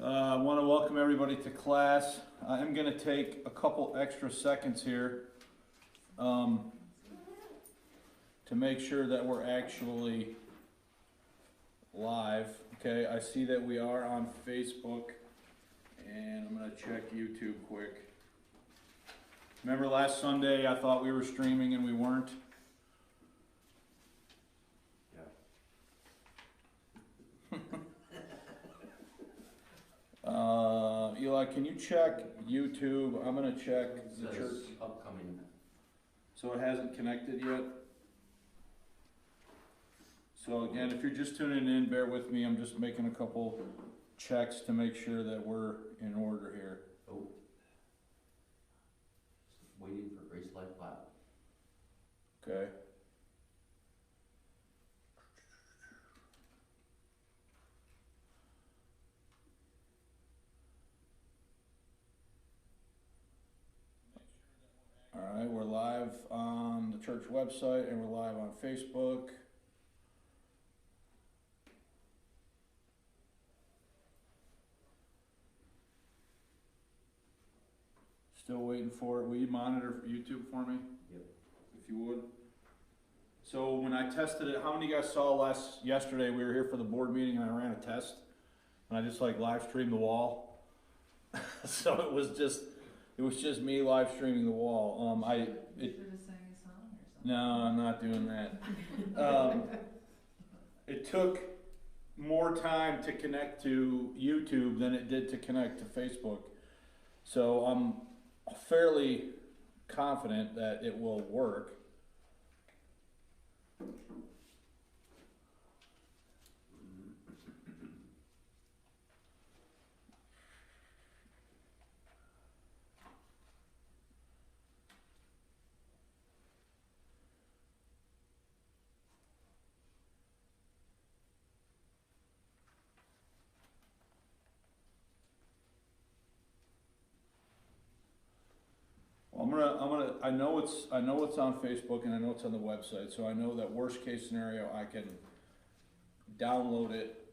I want to welcome everybody to class. I'm going to take a couple extra seconds here to make sure that we're actually live. Okay, I see that we are on Facebook, and I'm going to check YouTube quick. Remember last Sunday I thought we were streaming and we weren't? Eli, can you check YouTube? I'm going to check the church. Upcoming. So it hasn't connected yet? So again, if you're just tuning in, bear with me. I'm just making a couple checks to make sure that we're in order here. Oh. Just waiting for Grace Life Bible. Okay. All right, we're live on the church website and we're live on Facebook. Still waiting for it. Will you monitor YouTube for me? Yep. If you would. So when I tested it, how many of you guys saw yesterday we were here for the board meeting and I ran a test and I just like live streamed the wall. So it was just me live streaming the wall. You should have sang a song or something. No, I'm not doing that. It took more time to connect to YouTube than it did to connect to Facebook. So I'm fairly confident that it will work. I know it's on Facebook and I know it's on the website, so I know that worst case scenario I can download it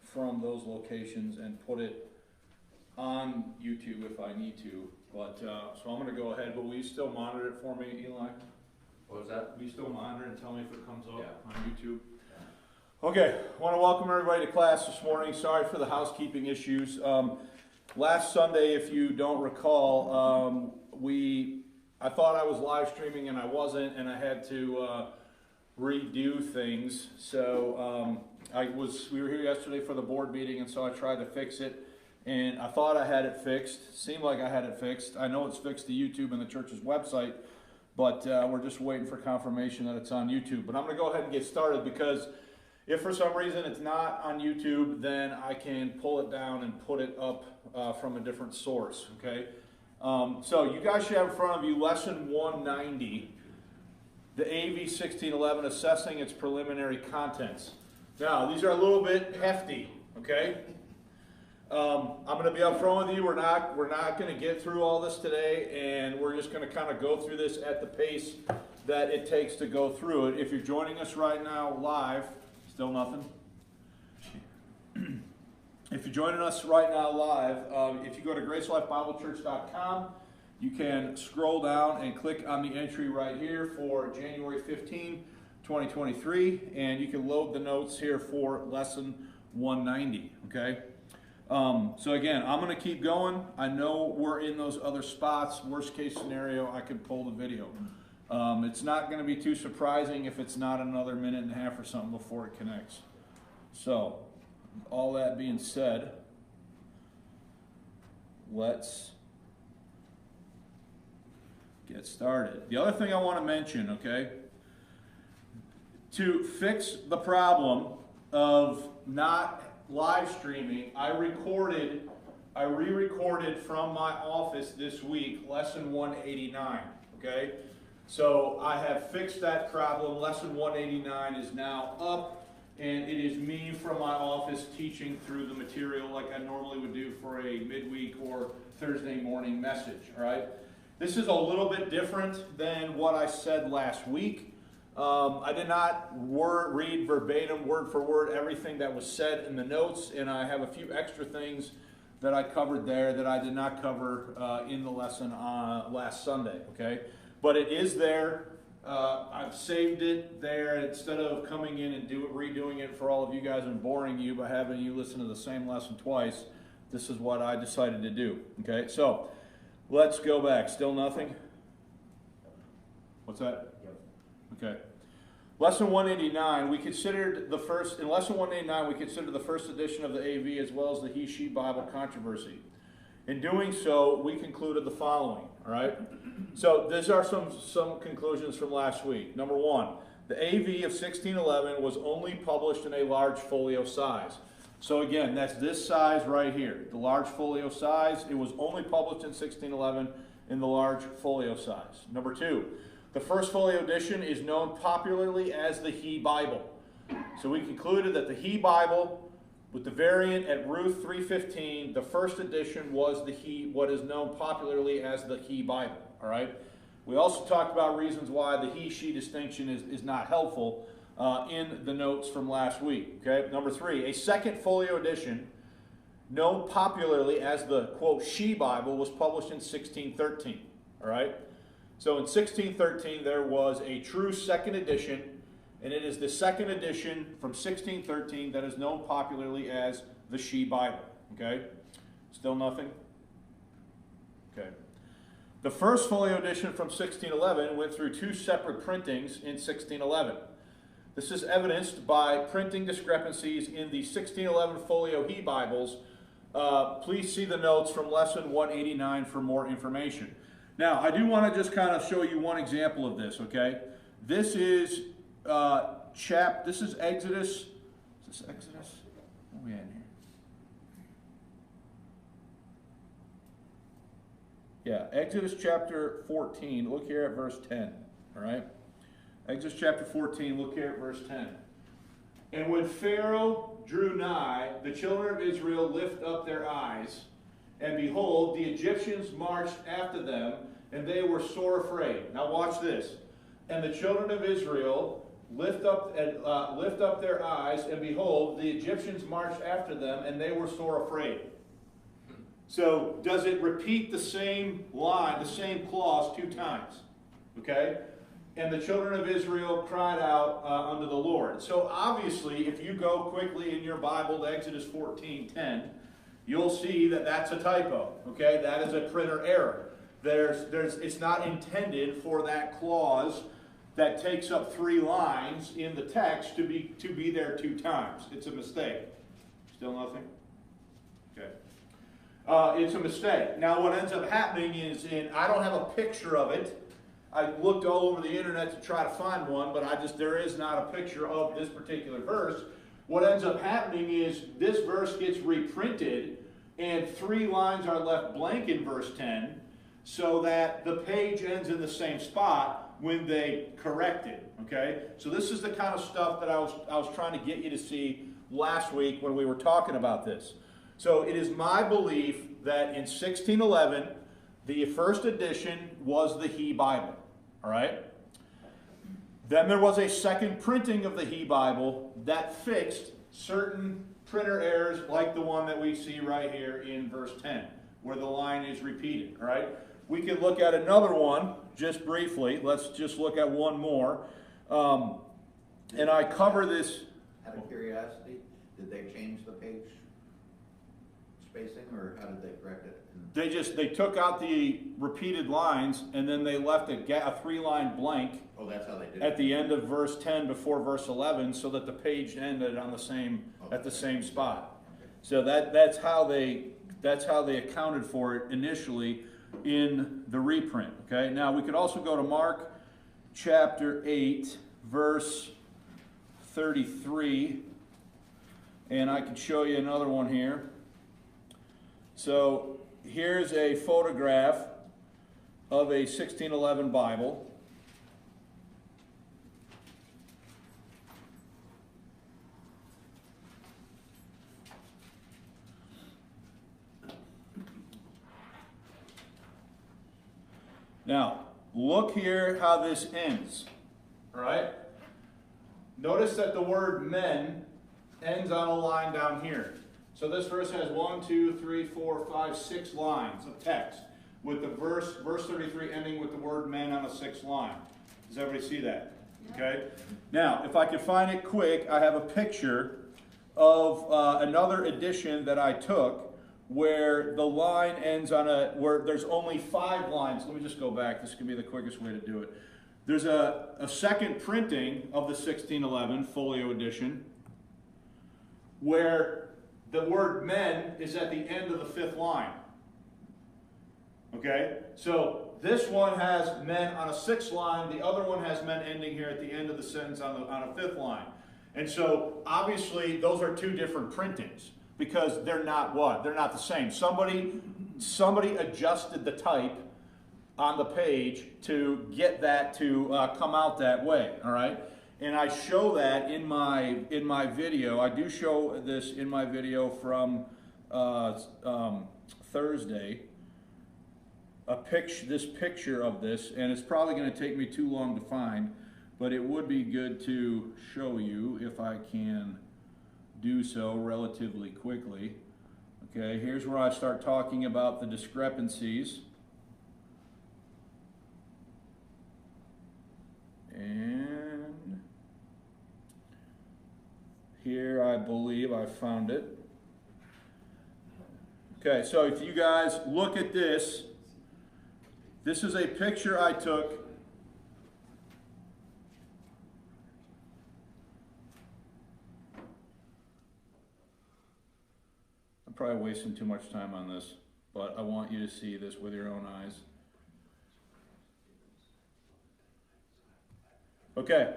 from those locations and put it on YouTube if I need to. But so I'm gonna go ahead, but will you still monitor it for me, Eli? What was that? Will you still monitor and tell me if it comes up Yeah. on YouTube? Okay, I want to welcome everybody to class this morning. Sorry for the housekeeping issues. Last Sunday, if you don't recall, I thought I was live streaming and I wasn't, and I had to redo things. So we were here yesterday for the board meeting, and so I tried to fix it, and I thought I had it fixed. Seemed like I had it fixed. I know it's fixed to YouTube and the church's website, but we're just waiting for confirmation that it's on YouTube. But I'm going to go ahead and get started, because if for some reason it's not on YouTube, then I can pull it down and put it up from a different source, okay? So you guys should have in front of you lesson 190, the AV 1611, assessing its preliminary contents. Now, these are a little bit hefty, okay? I'm going to be up front with you. We're not going to get through all this today, and we're just going to kind of go through this at the pace that it takes to go through it. If you're joining us right now live, still nothing? If you're joining us right now live, if you go to gracelifebiblechurch.com, you can scroll down and click on the entry right here for January 15, 2023, and you can load the notes here for lesson 190, okay? So again, I'm going to keep going. I know we're in those other spots. Worst case scenario, I could pull the video. It's not going to be too surprising if it's not another minute and a half or something before it connects. So, all that being said, let's get started. The other thing I want to mention, okay, to fix the problem of not live streaming, I re-recorded from my office this week lesson 189, okay? So I have fixed that problem. Lesson 189 is now up, and it is me from my office teaching through the material like I normally would do for a midweek or Thursday morning message, all right? This is a little bit different than what I said last week. I did not read verbatim, word for word, everything that was said in the notes, and I have a few extra things that I covered there that I did not cover in the lesson last Sunday, okay? But it is there. I've saved it there instead of coming in and redoing it for all of you guys and boring you by having you listen to the same lesson twice. This is what I decided to do, okay? So let's go back. Still nothing? What's that? Yep. Okay. Lesson 189, we considered the first, in lesson 189, we considered the first edition of the AV as well as the he-she Bible controversy. In doing so, we concluded the following, all right? So these are some conclusions from last week. Number one, the AV of 1611 was only published in a large folio size. So again, that's this size right here, the large folio size. It was only published in 1611 in the large folio size. Number two, the first folio edition is known popularly as the He Bible. So we concluded that the He Bible, with the variant at Ruth 3:15, the first edition was what is known popularly as the He Bible. All right. We also talked about reasons why the he-she distinction is not helpful in the notes from last week. Okay. Number three, a second folio edition, known popularly as the quote She Bible, was published in 1613. All right. So in 1613 there was a true second edition. And it is the second edition from 1613 that is known popularly as the She Bible. Okay? Still nothing? Okay. The first folio edition from 1611 went through two separate printings in 1611. This is evidenced by printing discrepancies in the 1611 folio He Bibles. Please see the notes from lesson 189 for more information. Now, I do want to just kind of show you one example of this, okay? This is this is Exodus. Is this Exodus? What are we at here? Yeah, Exodus chapter 14. Look here at verse 10. All right? Exodus chapter 14. Look here at verse 10. And when Pharaoh drew nigh, the children of Israel lift up their eyes, and behold, the Egyptians marched after them, and they were sore afraid. Now watch this. And the children of Israel lift up their eyes, and behold, the Egyptians marched after them, and they were sore afraid. So, does it repeat the same line, the same clause 2 times? Okay? And the children of Israel cried out unto the Lord. So, obviously, if you go quickly in your Bible to Exodus 14:10, you'll see that that's a typo. Okay? That is a printer error. It's not intended for that clause that takes up 3 lines in the text to be there 2 times. It's a mistake. Still nothing? Okay. It's a mistake. Now what ends up happening is, I don't have a picture of it. I looked all over the internet to try to find one, but there is not a picture of this particular verse. What ends up happening is this verse gets reprinted and 3 lines are left blank in verse 10 so that the page ends in the same spot when they correct it, okay? So this is the kind of stuff that I was trying to get you to see last week when we were talking about this. So it is my belief that in 1611, the first edition was the He Bible, all right? Then there was a second printing of the He Bible that fixed certain printer errors like the one that we see right here in verse 10, where the line is repeated, all right? We could look at another one just briefly. Let's just look at one more. And I cover this. Out of curiosity, did they change the page spacing, or how did they correct it? They took out the repeated lines, and then they left a 3-line blank. Oh, that's how they did it. At the end of verse 10 before verse 11, so that the page ended on at the same spot. Okay. So that's how they accounted for it initially in the reprint. Okay. Now we could also go to Mark chapter 8, verse 33, and I could show you another one here. So here's a photograph of a 1611 Bible. Now, look here how this ends. All right? Notice that the word men ends on a line down here. So this verse has 1, 2, 3, 4, 5, 6 lines of text, with the verse 33 ending with the word men on the 6th line. Does everybody see that? Okay. Now, if I could find it quick, I have a picture of another edition that I took where the line ends on where there's only 5 lines. Let me just go back. This can be the quickest way to do it. There's a second printing of the 1611 folio edition where the word men is at the end of the 5th line. Okay? So this one has men on a 6th line. The other one has men ending here at the end of the sentence on a 5th line. And so obviously those are 2 different printings because they're not what? They're not the same. Somebody adjusted the type on the page to get that to come out that way, all right? And I show that in my video. I do show this in my video from Thursday. This picture of this, and it's probably going to take me too long to find, but it would be good to show you if I can do so relatively quickly. Okay, here's where I start talking about the discrepancies. And here I believe I found it. Okay, so if you guys look at this, this is a picture I took. I'm probably wasting too much time on this, but I want you to see this with your own eyes. Okay.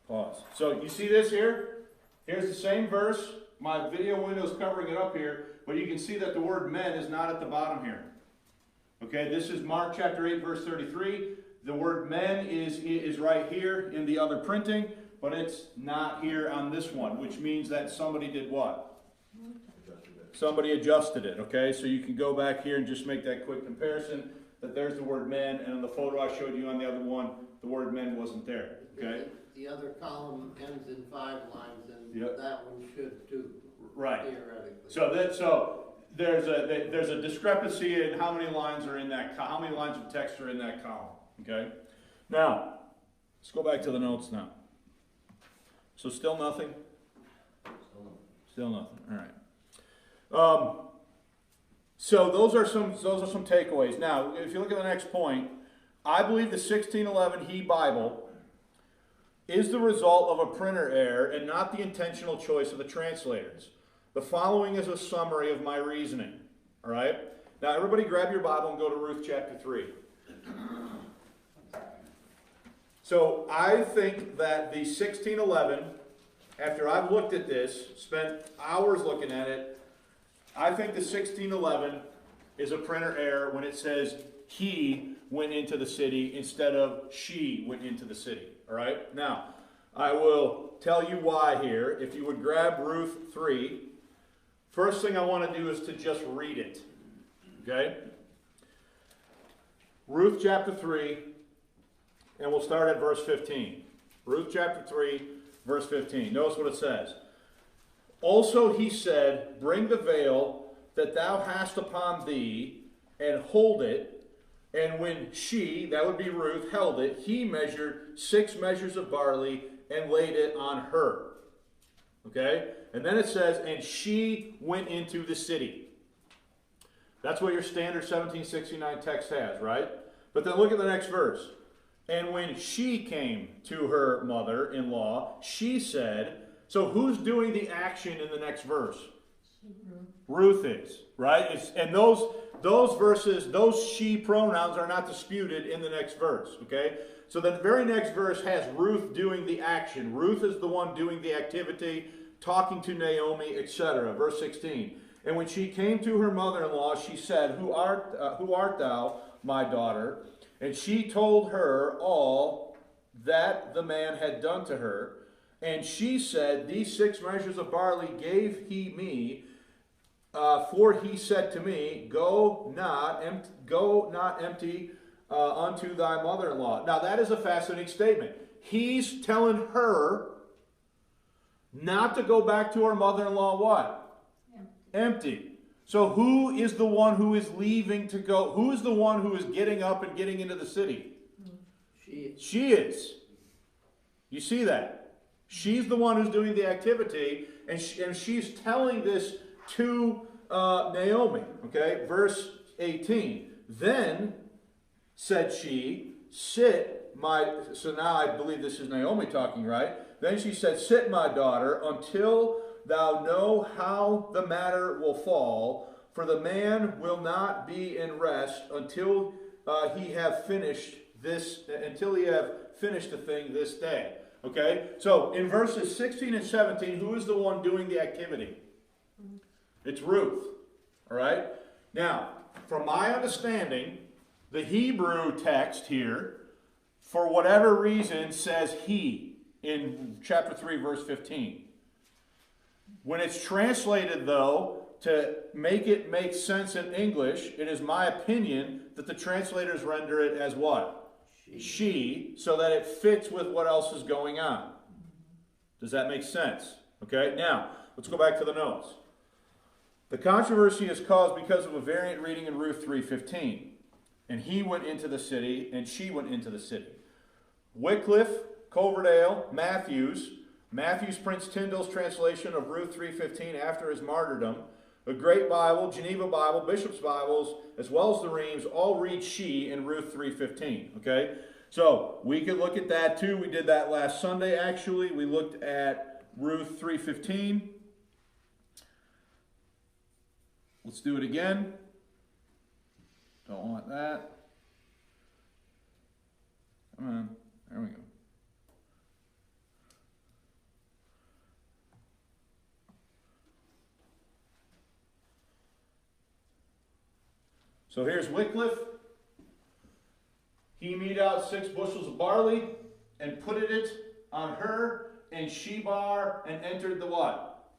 Pause. So you see this here? Here's the same verse. My video window is covering it up here, but you can see that the word men is not at the bottom here. Okay, this is Mark chapter 8, verse 33. The word men is right here in the other printing, but it's not here on this one, which means that somebody did what? Somebody adjusted it, okay? So you can go back here and just make that quick comparison that there's the word men, and in the photo I showed you on the other one, the word men wasn't there, okay? The other column ends in 5 lines, and Yep. that one should too, Right. theoretically. So there's a discrepancy in how many lines are in that, how many lines of text are in that column, okay? Now, let's go back to the notes now. So still nothing? Still nothing, all right. So those are some takeaways. Now, if you look at the next point, I believe the 1611 He Bible is the result of a printer error and not the intentional choice of the translators. The following is a summary of my reasoning. All right? Now, everybody grab your Bible and go to Ruth chapter 3. So, I think that the 1611, after I've looked at this, spent hours looking at it, I think the 1611 is a printer error when it says he went into the city instead of she went into the city. All right? Now, I will tell you why here. If you would grab Ruth 3, first thing I want to do is to just read it. Okay? Ruth chapter 3, and we'll start at verse 15. Ruth chapter 3, verse 15. Notice what it says. Also he said, bring the veil that thou hast upon thee, and hold it. And when she, that would be Ruth, held it, he measured 6 measures of barley and laid it on her. Okay? And then it says, and she went into the city. That's what your standard 1769 text has, right? But then look at the next verse. And when she came to her mother-in-law, she said, so who's doing the action in the next verse? Ruth is, right? And those verses, those she pronouns are not disputed in the next verse, okay? So the very next verse has Ruth doing the action. Ruth is the one doing the activity, talking to Naomi, etc. Verse 16. And when she came to her mother-in-law, she said, Who art thou, my daughter? And she told her all that the man had done to her. And she said, These 6 measures of barley gave he me, for he said to me, Go not empty unto thy mother-in-law. Now that is a fascinating statement. He's telling her not to go back to her mother-in-law what? Empty. So who is the one who is leaving to go? Who is the one who is getting up and getting into the city? She is. You see that? She's the one who's doing the activity, and she's telling this to Naomi. Okay, verse 18. Then said she, sit my... So now I believe this is Naomi talking, right? Then she said, sit, my daughter, until thou know how the matter will fall, for the man will not be in rest until he have finished the thing this day. Okay? So in verses 16 and 17, who is the one doing the activity? It's Ruth. All right? Now, from my understanding, the Hebrew text here, for whatever reason, says he in chapter 3, verse 15. When it's translated, though, to make it make sense in English, it is my opinion that the translators render it as what? She, so that it fits with what else is going on. Does that make sense? Okay, now, let's go back to the notes. The controversy is caused because of a variant reading in Ruth 3:15. And he went into the city, and she went into the city. Wycliffe, Coverdale, Matthews prints Tyndale's translation of Ruth 3:15 after his martyrdom. A Great Bible, Geneva Bible, Bishop's Bibles, as well as the Reims, all read she in Ruth 3:15. Okay? So, we could look at that too. We did that last Sunday, actually. We looked at Ruth 3:15. Let's do it again. Don't want that. Come on. There we go. So here's Wycliffe. He mete out 6 bushels of barley and put it on her, and she bar and entered the what?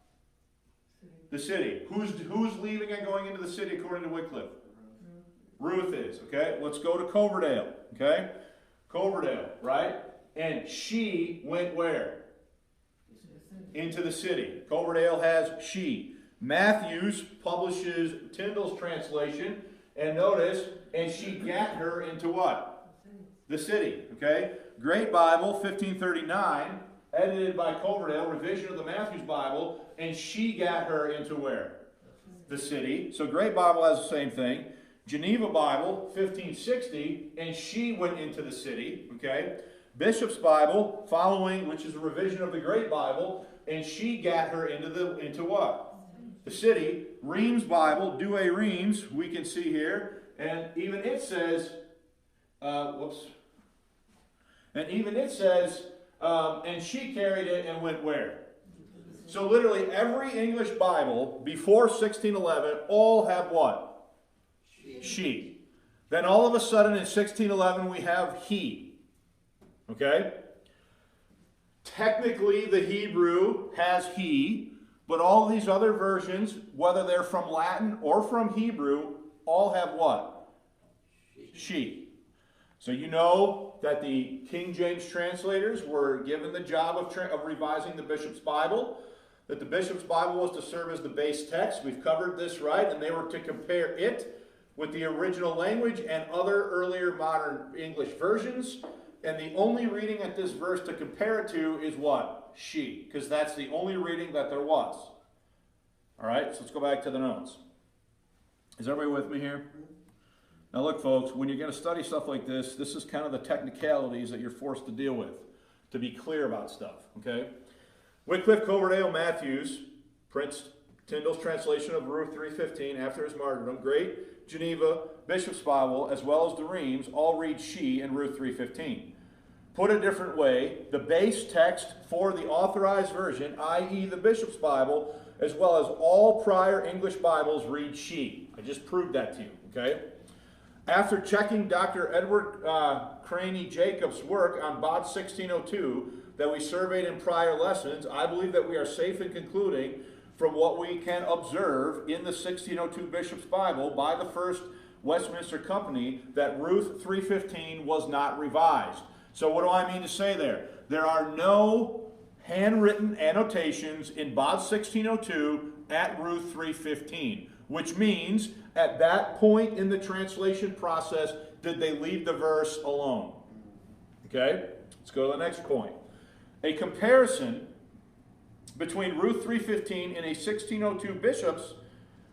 The city. Who's leaving and going into the city according to Wycliffe? Ruth is. Okay, let's go to Coverdale. Okay, Coverdale, right? And she went where? Into the city. Coverdale has she. Matthews publishes Tyndale's translation, and notice, and she gat her into what? The city. Okay? Great Bible, 1539, edited by Coverdale, revision of the Matthews Bible, and she gat her into where? The city. So Great Bible has the same thing. Geneva Bible, 1560, and she went into the city. Okay? Bishop's Bible, following, which is a revision of the Great Bible, and she gat her into what? The city. Reims Bible, Douay Reims, we can see here, and even it says, and even it says, and she carried it and went where? So literally every English Bible before 1611 all have what? She. Then all of a sudden in 1611 we have he. Okay? Technically the Hebrew has he, but all of these other versions, whether they're from Latin or from Hebrew, all have what? She. So you know that the King James translators were given the job of revising the Bishop's Bible, that the Bishop's Bible was to serve as the base text. We've covered this, right? And they were to compare it with the original language and other earlier modern English versions. And the only reading at this verse to compare it to is what? She. Because that's the only reading that there was. All right, so let's go back to the notes. Is everybody with me here? Now look, folks, when you're going to study stuff like this, this is kind of the technicalities that you're forced to deal with, to be clear about stuff, okay? Wycliffe, Coverdale, Matthews prints Tyndale's translation of Ruth 3:15 after his martyrdom. Great Geneva, Bishop's Bible, as well as the Reims, all read she in Ruth 3:15. Put a different way, the base text for the authorized version, i.e. the Bishop's Bible, as well as all prior English Bibles, read she. I just proved that to you, okay? After checking Dr. Edward Craney Jacobs' work on Bod 1602 that we surveyed in prior lessons, I believe that we are safe in concluding from what we can observe in the 1602 Bishop's Bible by the First Westminster Company that Ruth 3:15 was not revised. So what do I mean to say there? There are no handwritten annotations in Bod 1602 Ruth 3:15, which means at that point in the translation process, did they leave the verse alone? Okay, let's go to the next point. A comparison between Ruth 3:15 and a 1602 bishops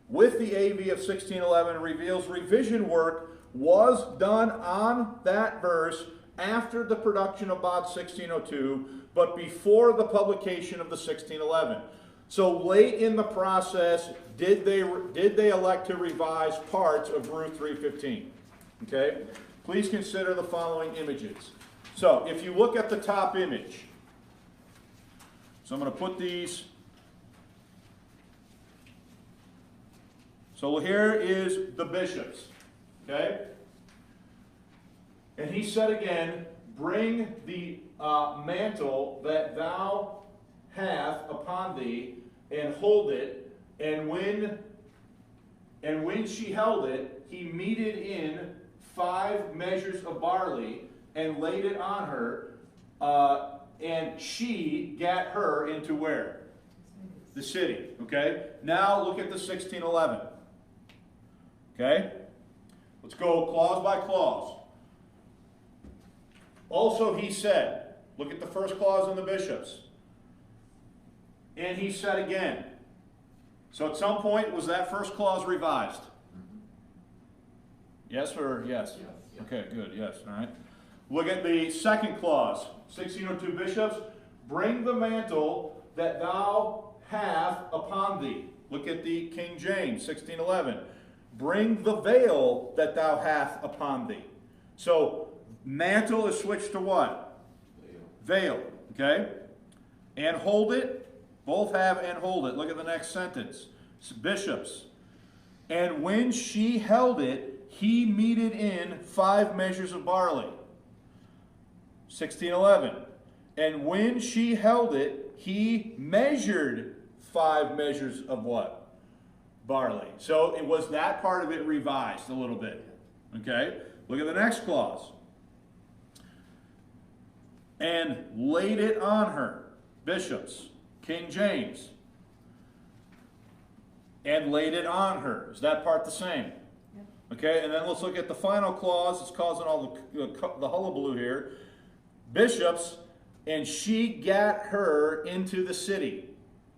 with the AV of 1611 reveals revision work was done on that verse after the production of Bod 1602, but before the publication of the 1611. So late in the process, did they elect to revise parts of Ruth 3:15? Okay? Please consider the following images. So if you look at the top image, so I'm going to put these. So here is the bishops. Okay? And he said again, bring the mantle that thou hast upon thee, and hold it. And when she held it, he meted in 5 measures of barley, and laid it on her, and she gat her into where? The city. Okay? Now look at the 1611. Okay? Let's go clause by clause. Also he said, look at the first clause in the bishops. And he said again. So at some point, was that first clause revised? Yes or yes? Yes. Okay, good, yes, all right. Look at the second clause, 1602 bishops. Bring the mantle that thou hast upon thee. Look at the King James, 1611. Bring the veil that thou hast upon thee. So, mantle is switched to what? Veil. Okay? And hold it. Both have and hold it. Look at the next sentence. Bishops. And when she held it, he meted in 5 measures of barley. 1611. And when she held it, he measured 5 measures of what? Barley. So it was that part of it revised a little bit. Okay? Look at the next clause. And laid it on her. Bishops. King James. And laid it on her. Is that part the same? Yep. Okay, and then let's look at the final clause. It's causing all the hullabaloo here. Bishops, and she gat her into the city.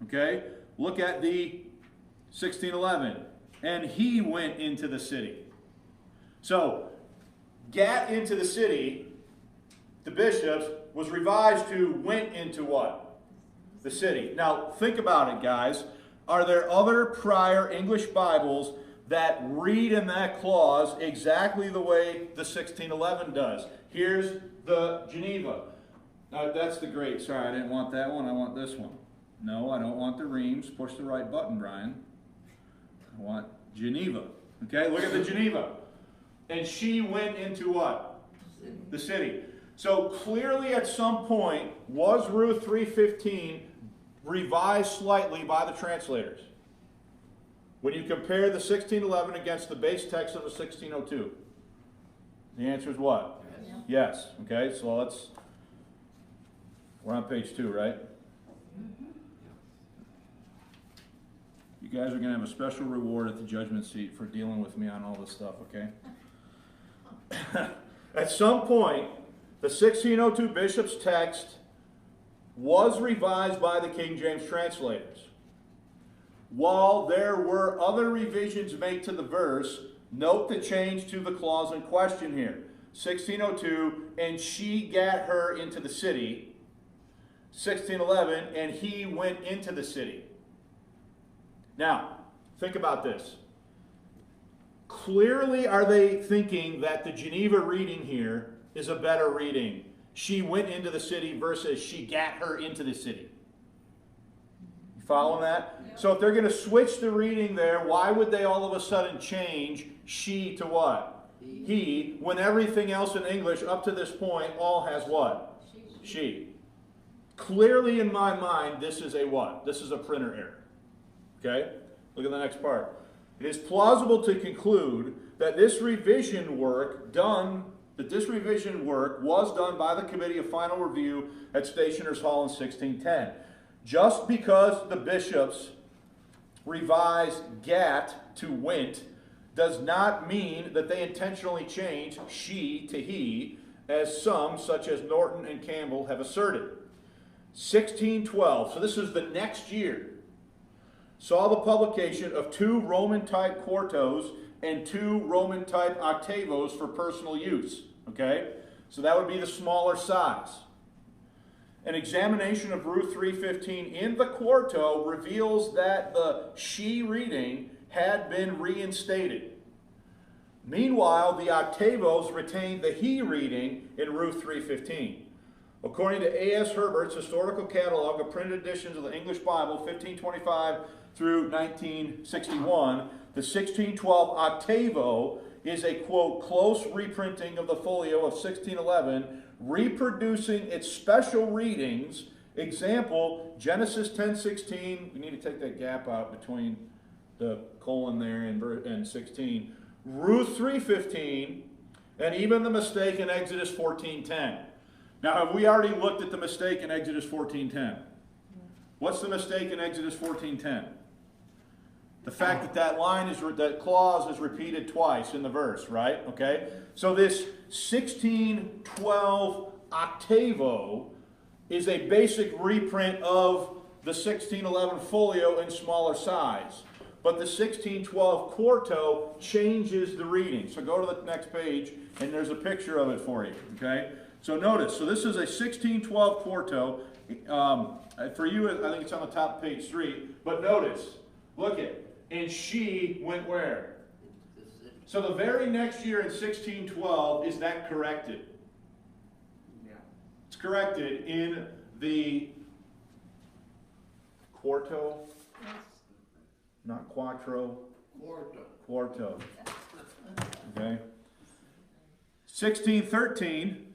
Okay, look at the 1611. And he went into the city. So, gat into the city, the bishops, was revised to went into what? The city. Now, think about it, guys. Are there other prior English Bibles that read in that clause exactly the way the 1611 does? Here's the Geneva. That's the great. Sorry, I didn't want that one. I want this one. No, I don't want the Reims. Push the right button, Brian. I want Geneva. Okay, look at the Geneva. And she went into what? The city. So clearly at some point, was Ruth 3:15 revised slightly by the translators? When you compare the 1611 against the base text of the 1602. The answer is what? Yes. Yes. Okay, so we're on page 2, right? You guys are going to have a special reward at the judgment seat for dealing with me on all this stuff, okay? At some point, the 1602 bishop's text was revised by the King James translators. While there were other revisions made to the verse, note the change to the clause in question here. 1602, and she gat her into the city. 1611, and he went into the city. Now, think about this. Clearly, are they thinking that the Geneva reading here is a better reading? She went into the city versus she gat her into the city. You following that? Yeah. So if they're going to switch the reading there, why would they all of a sudden change she to what? He, when everything else in English up to this point all has what? She. Clearly in my mind, this is a what? This is a printer error. Okay? Look at the next part. It is plausible to conclude that this revision work was done by the Committee of Final Review at Stationers Hall in 1610. Just because the bishops revise gat to went does not mean that they intentionally change she to he, as some, such as Norton and Campbell, have asserted. 1612, so this is the next year, saw the publication of 2 Roman type quartos and 2 Roman type octavos for personal use. Okay? So that would be the smaller size. An examination of Ruth 3:15 in the quarto reveals that the she reading had been reinstated. Meanwhile, the octavos retained the he reading in Ruth 3:15. According to A.S. Herbert's Historical Catalog of Printed Editions of the English Bible, 1525 through 1961, the 1612 octavo is a, quote, close reprinting of the folio of 1611, reproducing its special readings. Example, Genesis 10:16. We need to take that gap out between the colon there and 16. Ruth 3:15, and even the mistake in Exodus 14:10. Now, have we already looked at the mistake in Exodus 14:10? What's the mistake in Exodus 14:10? The fact that that clause is repeated twice in the verse, right? Okay? So this 1612 octavo is a basic reprint of the 1611 folio in smaller size. But the 1612 quarto changes the reading. So go to the next page, and there's a picture of it for you. Okay? So notice, so this is a 1612 quarto. For you, I think it's on the top of page 3. But notice, look at, and she went where? So the very next year in 1612, is that corrected? Yeah. It's corrected in the quarto, not quattro, quarto. Okay. 1613,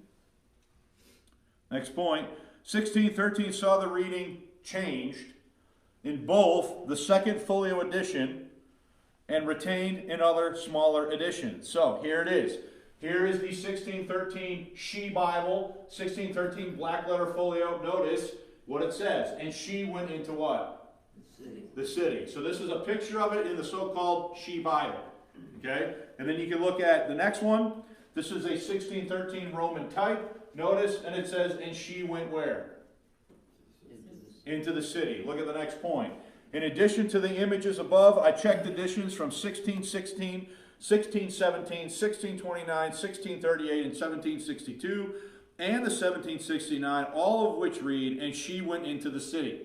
next point, 1613 saw the reading changed in both the second folio edition and retained in other smaller editions. So here it is. Here is the 1613 She Bible, 1613 black letter folio. Notice what it says. And she went into what? The city. The city. So this is a picture of it in the so-called She Bible. Okay? And then you can look at the next one. This is a 1613 Roman type. Notice, and it says, and she went where? Into the city. Look at the next point. In addition to the images above, I checked editions from 1616, 1617, 1629, 1638, and 1762, and the 1769, all of which read, and she went into the city.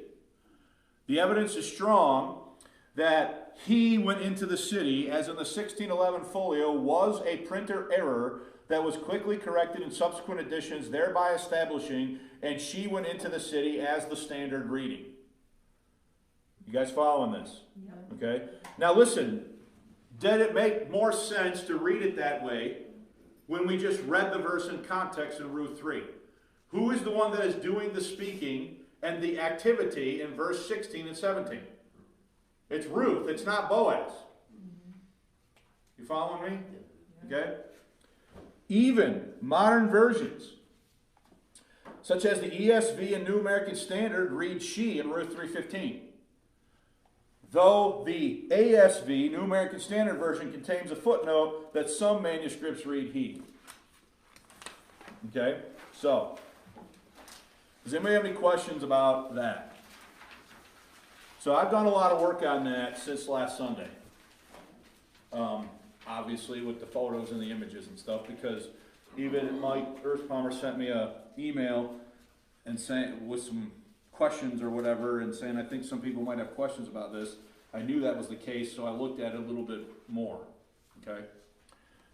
The evidence is strong that he went into the city, as in the 1611 folio, was a printer error that was quickly corrected in subsequent editions, thereby establishing, and she went into the city as the standard reading. You guys following this? Yeah. Okay? Now listen, did it make more sense to read it that way when we just read the verse in context in Ruth 3? Who is the one that is doing the speaking and the activity in verse 16 and 17? It's Ruth. It's not Boaz. You following me? Okay? Even modern versions, such as the ESV and New American Standard, read she in Ruth 3:15. Though the ASV, New American Standard Version, contains a footnote that some manuscripts read he. Okay? So, does anybody have any questions about that? So I've done a lot of work on that since last Sunday. Obviously with the photos and the images and stuff, because even Mike Earthpalmer sent me an email and saying, with some questions or whatever, and saying I think some people might have questions about this. I knew that was the case, so I looked at it a little bit more. Okay?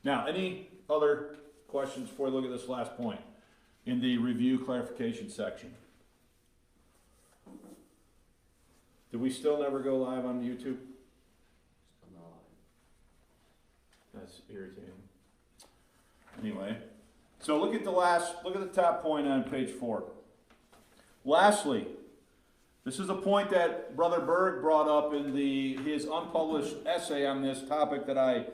Now, any other questions before we look at this last point in the review clarification section? Did we still never go live on YouTube? Still not. That's irritating. Anyway, so look at the top point on page 4. Lastly, this is a point that Brother Berg brought up in his unpublished essay on this topic that I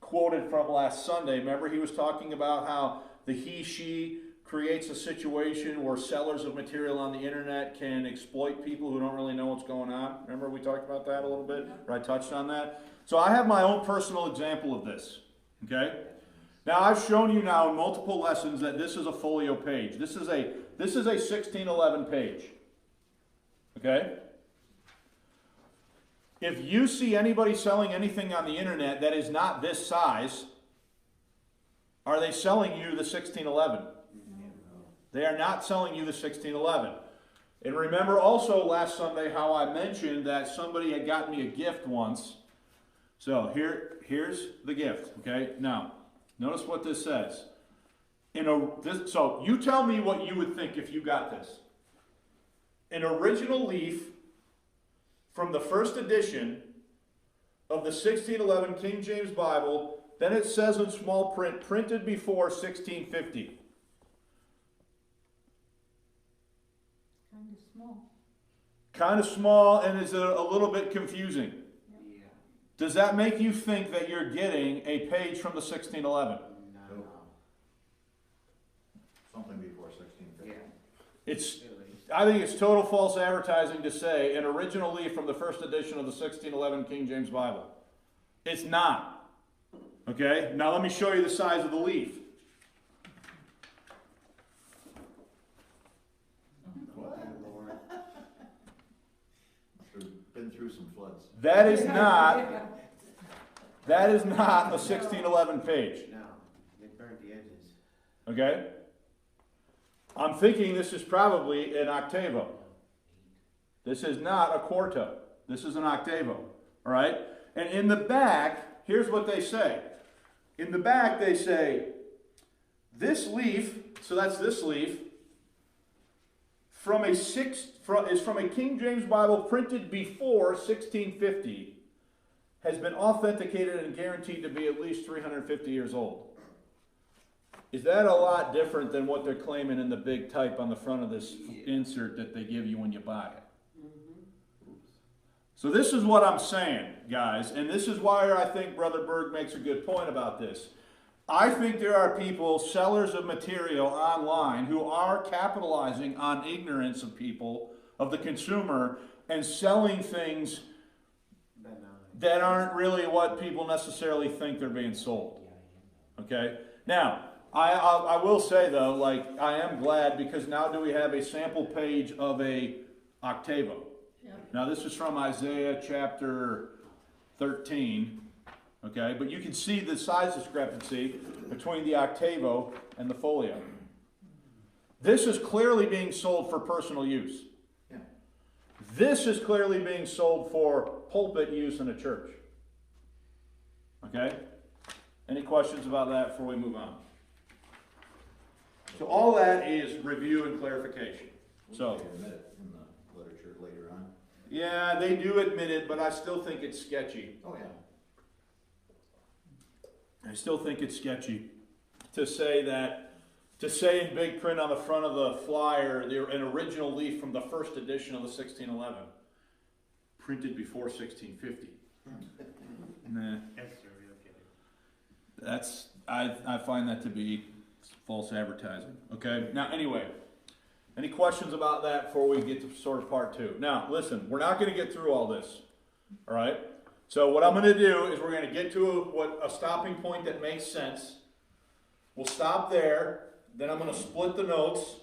quoted from last Sunday. Remember, he was talking about how the he, she creates a situation where sellers of material on the internet can exploit people who don't really know what's going on. Remember we talked about that a little bit, or I touched on that? So I have my own personal example of this, okay? Now I've shown you now in multiple lessons that this is a folio page. This is a 1611 page, okay? If you see anybody selling anything on the internet that is not this size, are they selling you the 1611? They are not selling you the 1611. And remember also last Sunday how I mentioned that somebody had gotten me a gift once. So here's the gift, okay? Now, notice what this says. So you tell me what you would think if you got this. An original leaf from the first edition of the 1611 King James Bible, then it says in small print, printed before 1650. Kind of small. Kind of small and is a little bit confusing. Yeah. Does that make you think that you're getting a page from the 1611? No. Something before 1650. Yeah. I think it's total false advertising to say an original leaf from the first edition of the 1611 King James Bible. It's not. Okay? Now let me show you the size of the leaf. Lord. We've been through some floods. That is not a 1611 page. No, they burnt the edges. Okay? I'm thinking this is probably an octavo. This is not a quarto. This is an octavo. All right? And in the back, here's what they say. In the back, they say, this leaf, so that's this leaf, is from a King James Bible printed before 1650, has been authenticated and guaranteed to be at least 350 years old. Is that a lot different than what they're claiming in the big type on the front of this insert that they give you when you buy it? So this is what I'm saying, guys, and this is why I think Brother Berg makes a good point about this. I think there are people, sellers of material online, who are capitalizing on ignorance of people, of the consumer, and selling things that aren't really what people necessarily think they're being sold. Okay? Now, I will say though, like, I am glad because now do we have a sample page of a octavo. Yep. Now this is from Isaiah chapter 13, okay? But you can see the size discrepancy between the octavo and the folio. This is clearly being sold for personal use. Yeah. This is clearly being sold for pulpit use in a church. Okay? Any questions about that before we move on? So all that is review and clarification. So, They admit it in the literature later on. yeah, they do admit it, but I still think it's sketchy. Oh, yeah. I still think it's sketchy to say in big print on the front of the flyer, an original leaf from the first edition of the 1611, printed before 1650. Nah. I find that to be false advertising. Okay. Now, anyway, any questions about that before we get to sort of part two? Now, listen, we're not going to get through all this. All right. So what I'm going to do is we're going to get to a stopping point that makes sense. We'll stop there. Then I'm going to split the notes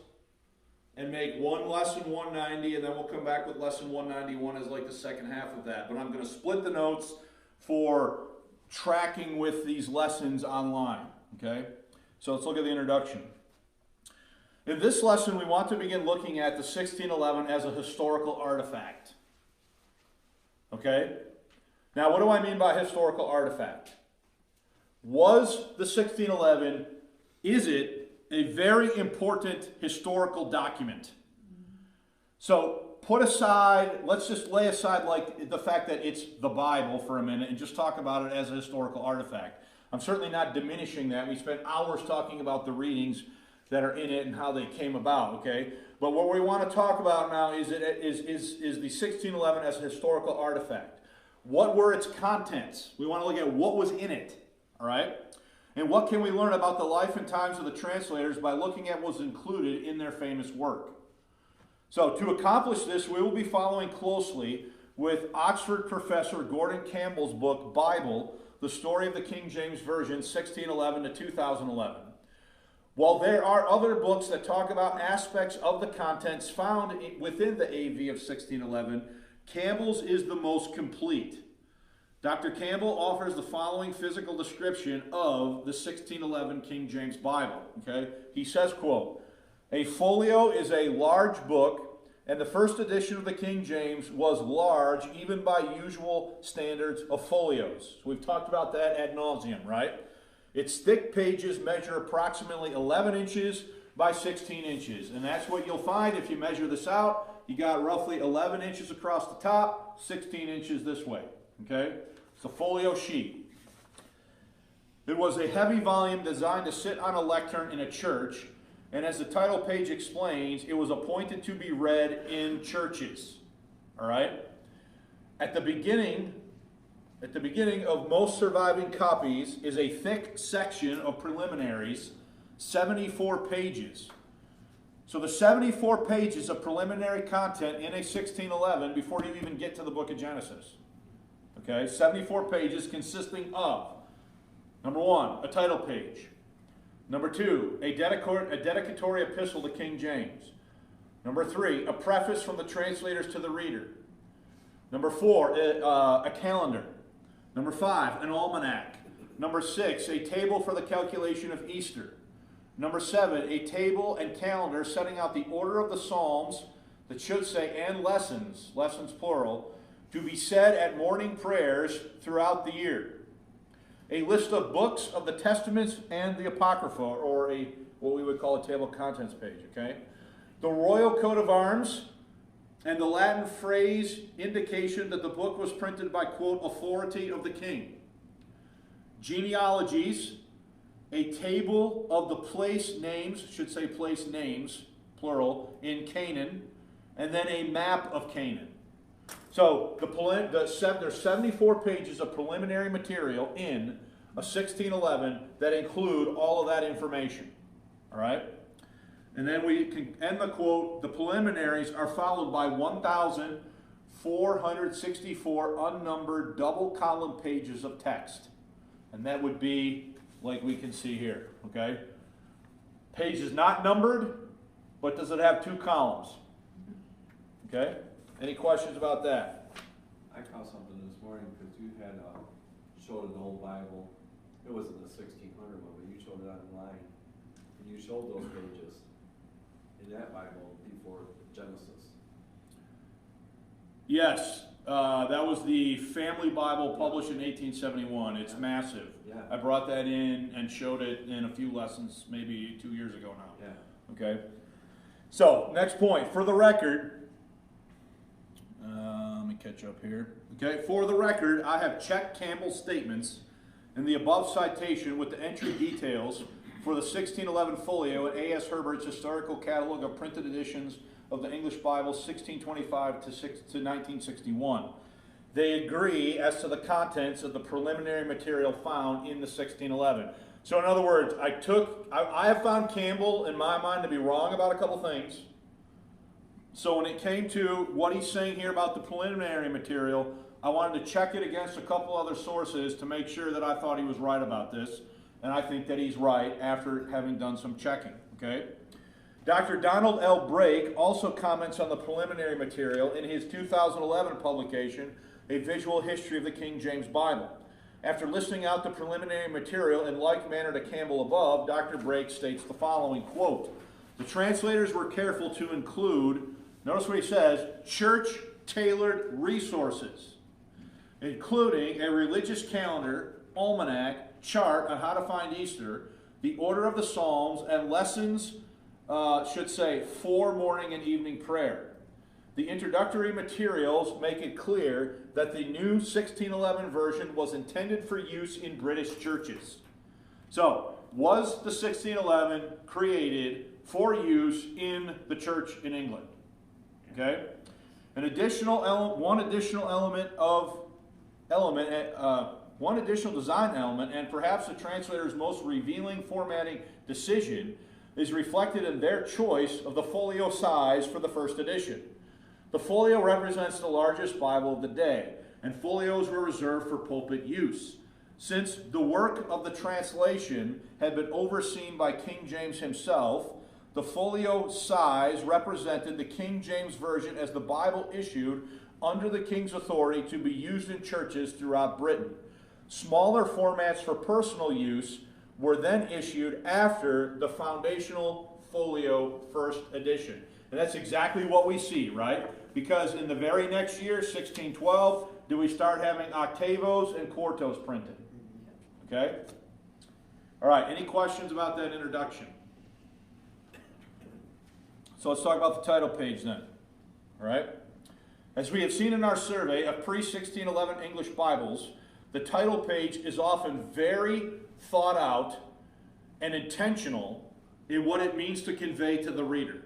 and make one lesson 190, and then we'll come back with lesson 191 as like the second half of that. But I'm going to split the notes for tracking with these lessons online. Okay? So let's look at the introduction. In this lesson, we want to begin looking at the 1611 as a historical artifact. Okay? Now, what do I mean by historical artifact? Was the 1611, is it a very important historical document? So put aside, let's just lay aside like the fact that it's the Bible for a minute and just talk about it as a historical artifact. I'm certainly not diminishing that. We spent hours talking about the readings that are in it and how they came about, okay? But what we want to talk about now is the 1611 as a historical artifact. What were its contents? We want to look at what was in it, all right? And what can we learn about the life and times of the translators by looking at what was included in their famous work? So to accomplish this, we will be following closely with Oxford professor Gordon Campbell's book, Bible, The Story of the King James Version, 1611 to 2011. While there are other books that talk about aspects of the contents found within the AV of 1611, Campbell's is the most complete. Dr. Campbell offers the following physical description of the 1611 King James Bible. Okay? He says, quote, "A folio is a large book, and the first edition of the King James was large even by usual standards of folios." So we've talked about that ad nauseum, right? Its thick pages measure approximately 11 inches by 16 inches. And that's what you'll find if you measure this out. You got roughly 11 inches across the top, 16 inches this way. Okay? It's a folio sheet. It was a heavy volume designed to sit on a lectern in a church. And as the title page explains, it was appointed to be read in churches. All right? At the beginning of most surviving copies is a thick section of preliminaries, 74 pages. So the 74 pages of preliminary content in a 1611 before you even get to the book of Genesis. Okay, 74 pages consisting of, number one, a title page. Number two, a dedicatory epistle to King James. Number three, a preface from the translators to the reader. Number four, a calendar. Number five, an almanac. Number six, a table for the calculation of Easter. Number seven, a table and calendar setting out the order of the Psalms, that should say, and lessons plural, to be said at morning prayers throughout the year. A list of books of the Testaments and the Apocrypha, or what we would call a table of contents page, okay? The royal coat of arms, and the Latin phrase indication that the book was printed by, quote, authority of the king. Genealogies, a table of the place names, should say place names, plural, in Canaan, and then a map of Canaan. So there's 74 pages of preliminary material in a 1611 that include all of that information. All right? And then we can end the quote, the preliminaries are followed by 1,464 unnumbered double column pages of text. And that would be like we can see here, okay? Pages not numbered, but does it have 2 columns? Okay? Any questions about that? I caught something this morning because you had showed an old Bible. It wasn't the 1600 one, but you showed it online. And you showed those pages in that Bible before Genesis. Yes, that was the Family Bible published in 1871. It's massive. Yeah. I brought that in and showed it in a few lessons maybe 2 years ago now. Yeah. Okay. So, next point. For the record, let me catch up here. Okay, for the record, I have checked Campbell's statements in the above citation with the entry details for the 1611 folio and A.S. Herbert's Historical Catalog of Printed Editions of the English Bible, 1625 to 1961. They agree as to the contents of the preliminary material found in the 1611. So in other words, I have found Campbell, in my mind, to be wrong about a couple things. So when it came to what he's saying here about the preliminary material, I wanted to check it against a couple other sources to make sure that I thought he was right about this. And I think that he's right after having done some checking, okay? Dr. Donald L. Brake also comments on the preliminary material in his 2011 publication, A Visual History of the King James Bible. After listing out the preliminary material in like manner to Campbell above, Dr. Brake states the following, quote, the translators were careful to include, notice what he says, church-tailored resources, including a religious calendar, almanac, chart on how to find Easter, the order of the Psalms, and lessons, should say, for morning and evening prayer. The introductory materials make it clear that the new 1611 version was intended for use in British churches. So, was the 1611 created for use in the church in England? Okay? One additional element one additional design element, and perhaps the translator's most revealing formatting decision, is reflected in their choice of the folio size for the first edition. The folio represents the largest Bible of the day, and folios were reserved for pulpit use. Since the work of the translation had been overseen by King James himself, the folio size represented the King James Version as the Bible issued under the king's authority to be used in churches throughout Britain. Smaller formats for personal use were then issued after the foundational folio first edition. And that's exactly what we see, right? Because in the very next year, 1612, do we start having octavos and quartos printed? Okay? All right, any questions about that introduction? So let's talk about the title page then. All right? As we have seen in our survey of pre-1611 English Bibles, the title page is often very thought out and intentional in what it means to convey to the reader.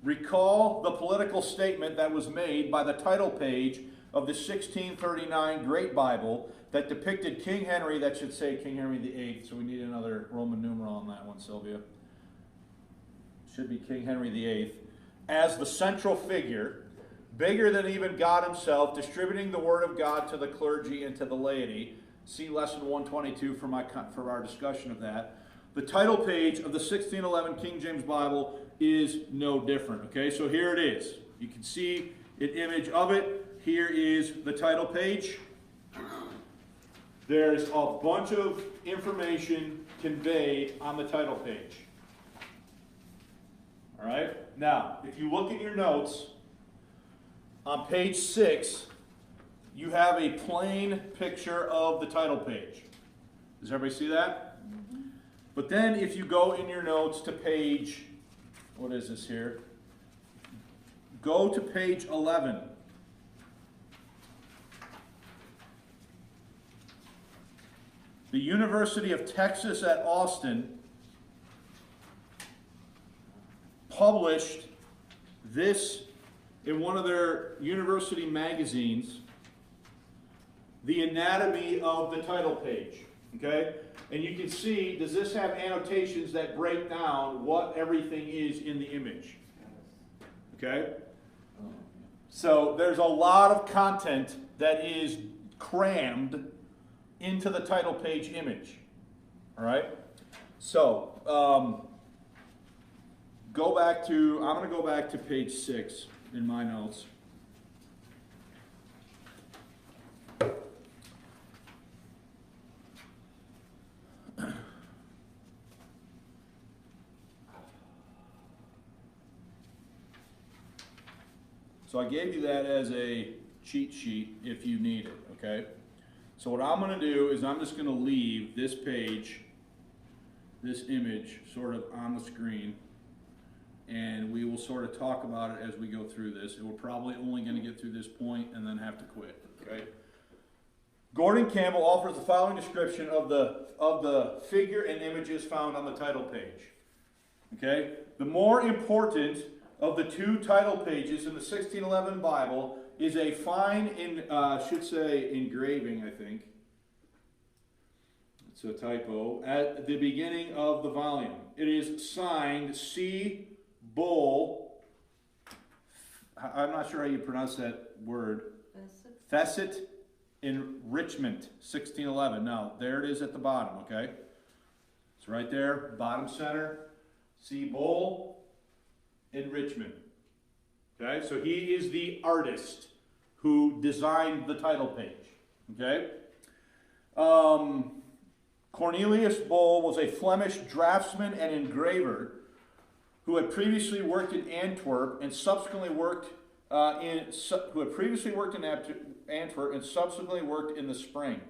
Recall the political statement that was made by the title page of the 1639 Great Bible that depicted King Henry, that should say King Henry VIII, so we need another Roman numeral on that one, Sylvia. Should be King Henry VIII, as the central figure, bigger than even God himself, distributing the word of God to the clergy and to the laity. See lesson 122 for our discussion of that. The title page of the 1611 King James Bible is no different. Okay, so here it is. You can see an image of it. Here is the title page. There's a bunch of information conveyed on the title page. All right? Now, if you look at your notes, on page 6, you have a plain picture of the title page. Does everybody see that? Mm-hmm. But then if you go in your notes to page, what is this here? Go to page 11. The University of Texas at Austin published this in one of their university magazines, the anatomy of the title page. Okay? And you can see, does this have annotations that break down what everything is in the image? Okay? So there's a lot of content that is crammed into the title page image. All right? So, I'm going to go back to page 6 in my notes. So I gave you that as a cheat sheet if you need it, okay? So what I'm going to do is I'm just going to leave this page, this image, sort of on the screen, and we will sort of talk about it as we go through this. We're probably only going to get through this point and then have to quit, okay? Gordon Campbell offers the following description of the figure and images found on the title page, okay? The more important of the two title pages in the 1611 Bible is a fine, should say engraving, I think. It's a typo. At the beginning of the volume. It is signed C. Bull. I'm not sure how you pronounce that word. Fessett Enrichment, 1611. Now, there it is at the bottom, okay? It's right there, bottom center. C. Bull. Enrichment. Okay, so he is the artist who designed the title page. Okay? Cornelius Bull was a Flemish draftsman and engraver who had previously worked in Antwerp and subsequently worked in the Spring.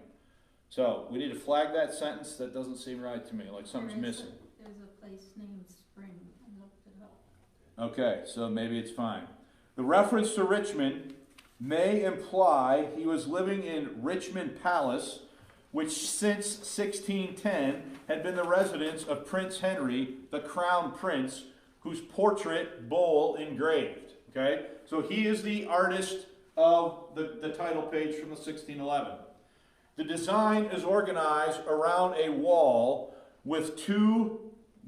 So we need to flag that sentence. That doesn't seem right to me, like something's missing. There's a place named Spring. I looked it up. Okay, so maybe it's fine. The reference to Richmond may imply he was living in Richmond Palace, which since 1610 had been the residence of Prince Henry, the Crown Prince, whose portrait Bull engraved. Okay, so he is the artist of the title page from the 1611. The design is organized around a wall with two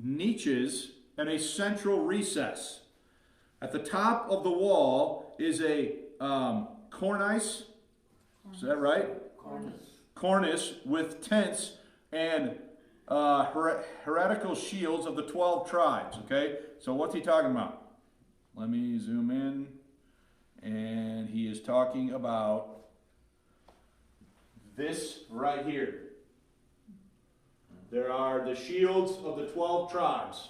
niches and a central recess. At the top of the wall is a cornice. Is that right? Cornice with tents and heretical shields of the 12 tribes. Okay, so what's he talking about? Let me zoom in. And he is talking about this right here. There are the shields of the 12 tribes,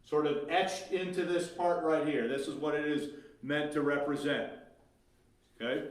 sort of etched into this part right here. This is what it is meant to represent. Okay?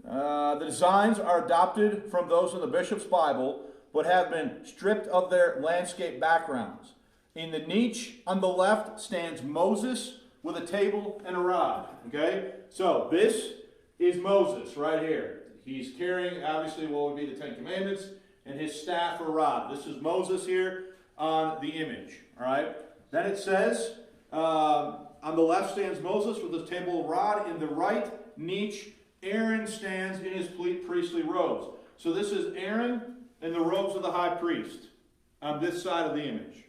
The designs are adopted from those in the bishop's Bible, but have been stripped of their landscape backgrounds. In the niche on the left stands Moses with a table and a rod. Okay? So this is Moses right here. He's carrying, obviously, what would be the Ten Commandments and his staff or rod. This is Moses here on the image. All right? Then it says, on the left stands Moses with his table and rod. In the right niche, Aaron stands in his priestly robes. So this is Aaron in the robes of the high priest on this side of the image.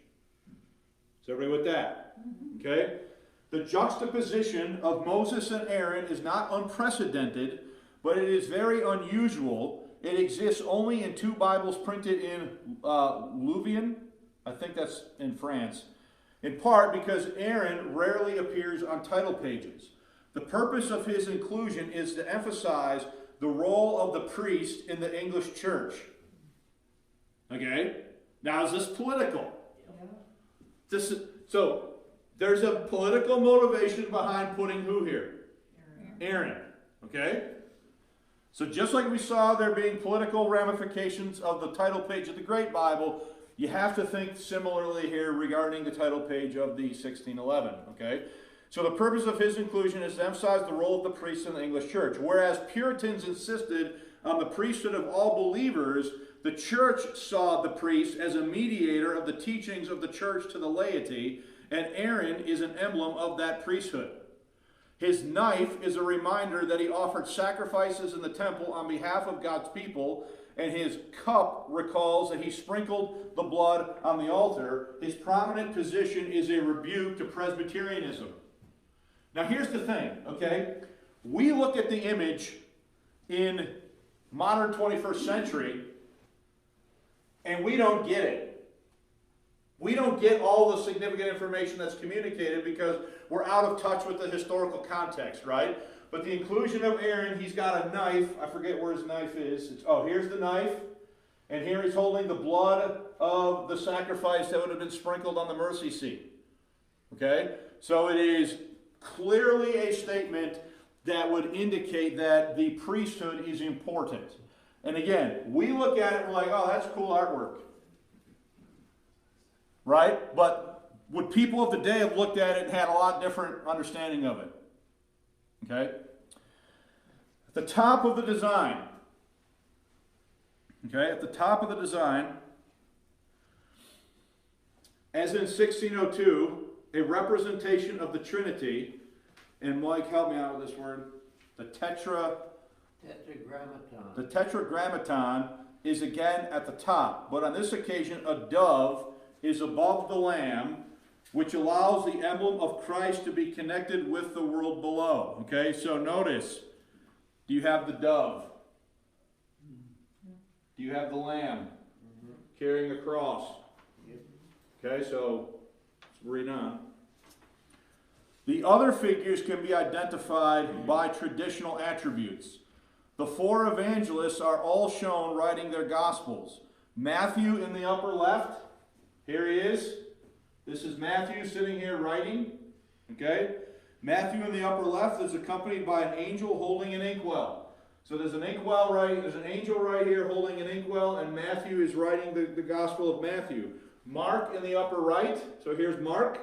Is everybody with that? Okay? The juxtaposition of Moses and Aaron is not unprecedented, but it is very unusual. It exists only in two Bibles printed in Louvain. I think that's in France. In part because Aaron rarely appears on title pages. The purpose of his inclusion is to emphasize the role of the priest in the English church. Okay? Now, is this political? So, there's a political motivation behind putting who here? Aaron. Okay? So just like we saw there being political ramifications of the title page of the Great Bible, you have to think similarly here regarding the title page of the 1611. Okay? So the purpose of his inclusion is to emphasize the role of the priest in the English church. Whereas Puritans insisted on the priesthood of all believers, the church saw the priest as a mediator of the teachings of the church to the laity, and Aaron is an emblem of that priesthood. His knife is a reminder that he offered sacrifices in the temple on behalf of God's people, and his cup recalls that he sprinkled the blood on the altar. His prominent position is a rebuke to Presbyterianism. Now here's the thing, okay? We look at the image in modern 21st century, and we don't get it. We don't get all the significant information that's communicated because we're out of touch with the historical context, right? But the inclusion of Aaron, he's got a knife. I forget where his knife is. Here's the knife. And here he's holding the blood of the sacrifice that would have been sprinkled on the mercy seat. Okay? So it is clearly a statement that would indicate that the priesthood is important. And again, we look at it and we're like, oh, that's cool artwork. Right? But would people of the day have looked at it and had a lot different understanding of it? Okay? At the top of the design, as in 1602, a representation of the Trinity, and Mike, help me out with this word, the tetragrammaton is again at the top, but on this occasion a dove is above the lamb, which allows the emblem of Christ to be connected with the world below. Okay, so notice, do you have the dove? Do you have the lamb carrying a cross? Okay, so let's read on. The other figures can be identified by traditional attributes. The four evangelists are all shown writing their Gospels. Matthew in the upper left, here he is. This is Matthew sitting here writing. Okay? Matthew in the upper left is accompanied by an angel holding an inkwell. So there's an inkwell there's an angel right here holding an inkwell, and Matthew is writing the Gospel of Matthew. Mark in the upper right, so here's Mark,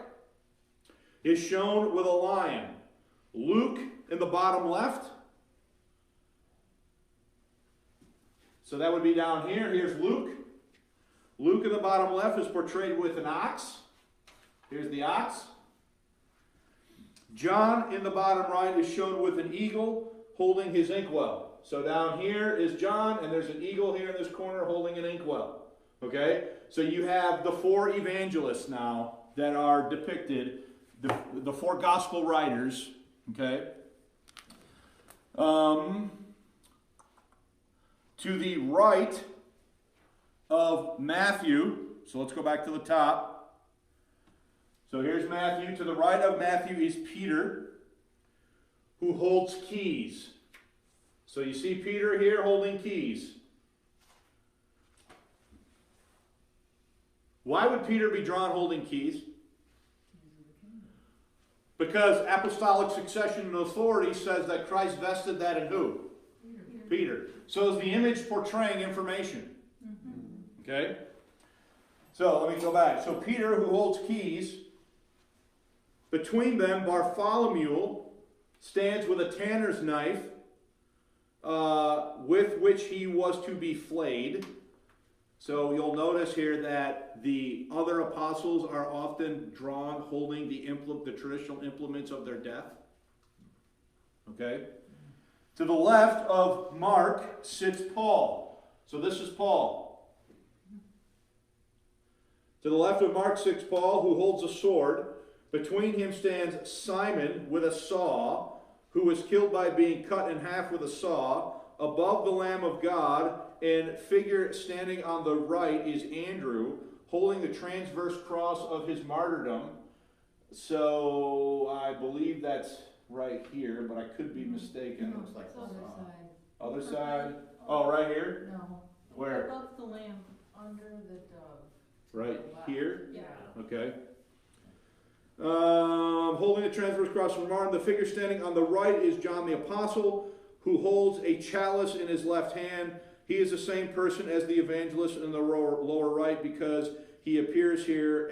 is shown with a lion. Luke in the bottom left, so that would be down here. Here's Luke. Luke in the bottom left is portrayed with an ox. Here's the ox. John in the bottom right is shown with an eagle holding his inkwell. So down here is John, and there's an eagle here in this corner holding an inkwell. Okay? So you have the four evangelists now that are depicted, the four gospel writers. Okay? To the right of Matthew, so let's go back to the top. So here's Matthew. To the right of Matthew is Peter, who holds keys. So you see Peter here holding keys. Why would Peter be drawn holding keys? Because apostolic succession and authority says that Christ vested that in who? Peter. So is the image portraying information. Okay? So let me go back. So Peter, who holds keys, between them Bartholomew stands with a tanner's knife with which he was to be flayed. So you'll notice here that the other apostles are often drawn holding the traditional implements of their death. Okay? To the left of Mark sits Paul. So this is Paul. To the left of Mark sits Paul, who holds a sword. Between him stands Simon with a saw, who was killed by being cut in half with a saw. Above the Lamb of God, and figure standing on the right is Andrew, holding the transverse cross of his martyrdom. So I believe that's right here, but I could be mistaken. No, Looks like it's the other saw. side. Other side? Oh, right here? No. Where? Above the lamb, under the dove. Right here? Yeah. Okay. Holding the transverse cross from Martin, the figure standing on the right is John the Apostle, who holds a chalice in his left hand. He is the same person as the evangelist in the lower right because he appears here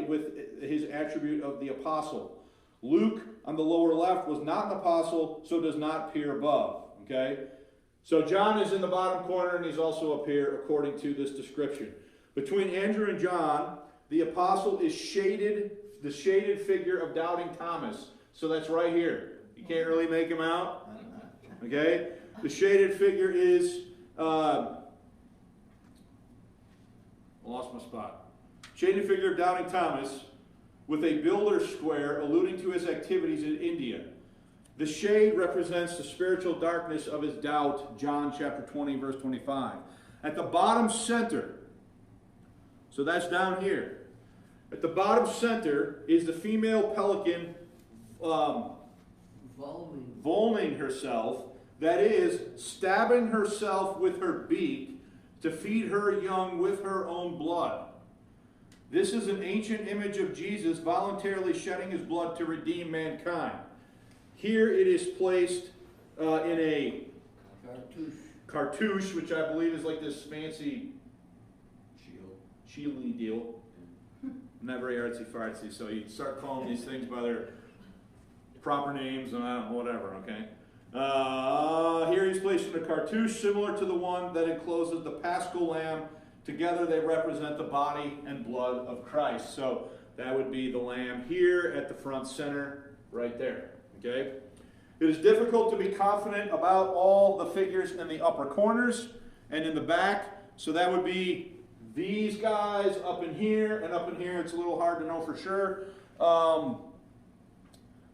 with his attribute of the apostle. Luke on the lower left was not an apostle, so does not appear above. Okay? So John is in the bottom corner, and he's also up here according to this description. Between Andrew and John, the apostle is shaded, the shaded figure of doubting Thomas. So that's right here. You can't really make him out. Okay? The shaded figure is... I lost my spot. Shaded figure of doubting Thomas with a builder's square alluding to his activities in India. The shade represents the spiritual darkness of his doubt, John chapter 20, verse 25. At the bottom center, so that's down here. At the bottom center is the female pelican volning herself, that is, stabbing herself with her beak to feed her young with her own blood. This is an ancient image of Jesus voluntarily shedding his blood to redeem mankind. Here it is placed in a cartouche, which I believe is like this fancy shieldy deal. Not very artsy-fartsy, so you start calling these things by their proper names and whatever, okay? Here he's placed in a cartouche similar to the one that encloses the Paschal Lamb. Together they represent the body and blood of Christ. So that would be the lamb here at the front center right there. Okay? It is difficult to be confident about all the figures in the upper corners and in the back. So that would be these guys up in here and up in here. It's a little hard to know for sure.